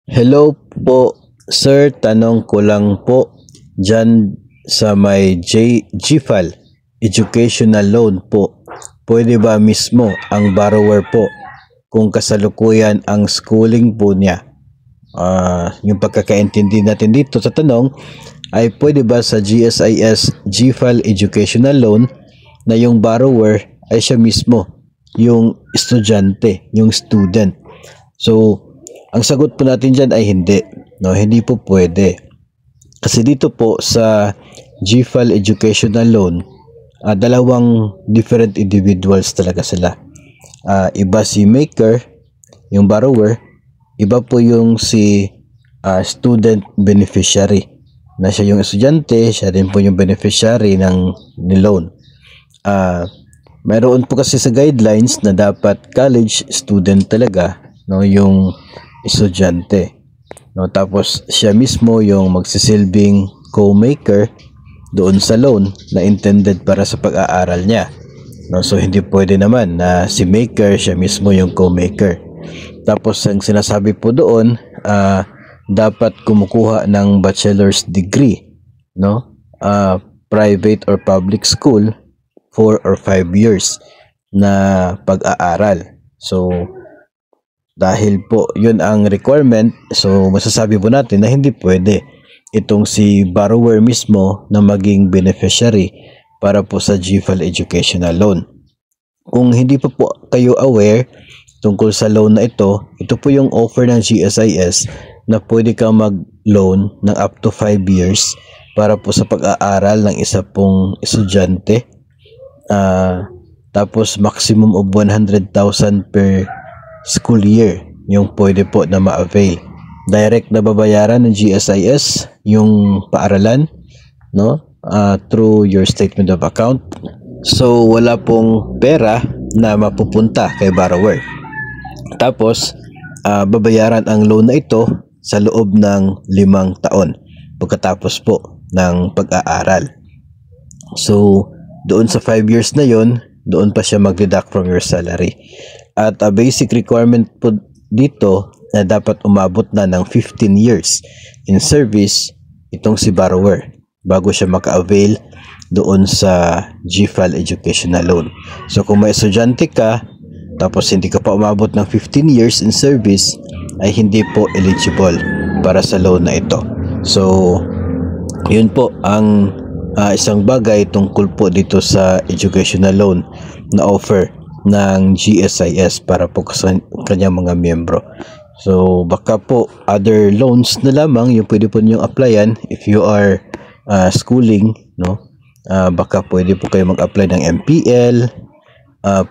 Hello po, sir. Tanong ko lang po dyan sa may GFAL Educational Loan po. Pwede ba mismo ang borrower po kung kasalukuyan ang schooling po niya? Yung pagkakaintindi natin dito sa tanong ay pwede ba sa GSIS GFAL Educational Loan na yung borrower ay siya mismo, yung estudyante, yung student. So, ang sagot po natin dyan ay hindi. No, hindi po pwede. Kasi dito po sa GFAL Educational Loan, dalawang different individuals talaga sila. Iba si maker, yung borrower, iba po yung si student beneficiary. Na siya yung estudyante, siya din po yung beneficiary ng loan. Mayroon po kasi sa guidelines na dapat college student talaga, no, yung estudyante, no, tapos siya mismo yung magsisilbing co-maker doon sa loan na intended para sa pag-aaral niya, no. So hindi pwede naman na si maker siya mismo yung co-maker. Tapos ang sinasabi po doon, dapat kumukuha ng bachelor's degree, no, private or public school, 4 or 5 years na pag-aaral. So dahil po yun ang requirement, so masasabi po natin na hindi pwede itong si borrower mismo na maging beneficiary para po sa GFAL Educational Loan. Kung hindi pa po kayo aware tungkol sa loan na ito po yung offer ng GSIS na pwede kang mag-loan ng up to 5 years para po sa pag-aaral ng isa pong estudyante. Tapos maximum of 100,000 per school year yung pwede po na ma-avail. Direct na babayaran ng GSIS yung paaralan, no, through your statement of account. So wala pong pera na mapupunta kay borrower. Tapos babayaran ang loan na ito sa loob ng 5 taon pagkatapos po ng pag-aaral. So doon sa 5 years na yon, doon pa siya mag-deduct from your salary. At a basic requirement po dito na dapat umabot na ng 15 years in service itong si borrower bago siya maka-avail doon sa GFAL Educational Loan. So kung may estudyante ka tapos hindi ka pa umabot ng 15 years in service, ay hindi po eligible para sa loan na ito. So yun po ang isang bagay tungkol po dito sa educational loan na offer ng GSIS para po sa kanyang mga miyembro. So baka po other loans na lamang yung pwede po ninyong applyan if you are schooling, no. Baka pwede po kayo mag-apply ng MPL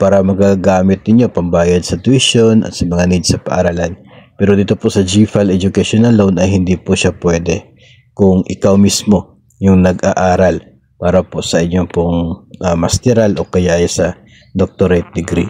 para magagamit niyo pambayad sa tuition at sa mga needs sa paaralan. Pero dito po sa GFAL Educational Loan ay hindi po siya pwede kung ikaw mismo yung nag-aaral para po sa inyong pong masteral o kaya sa doctorate degree.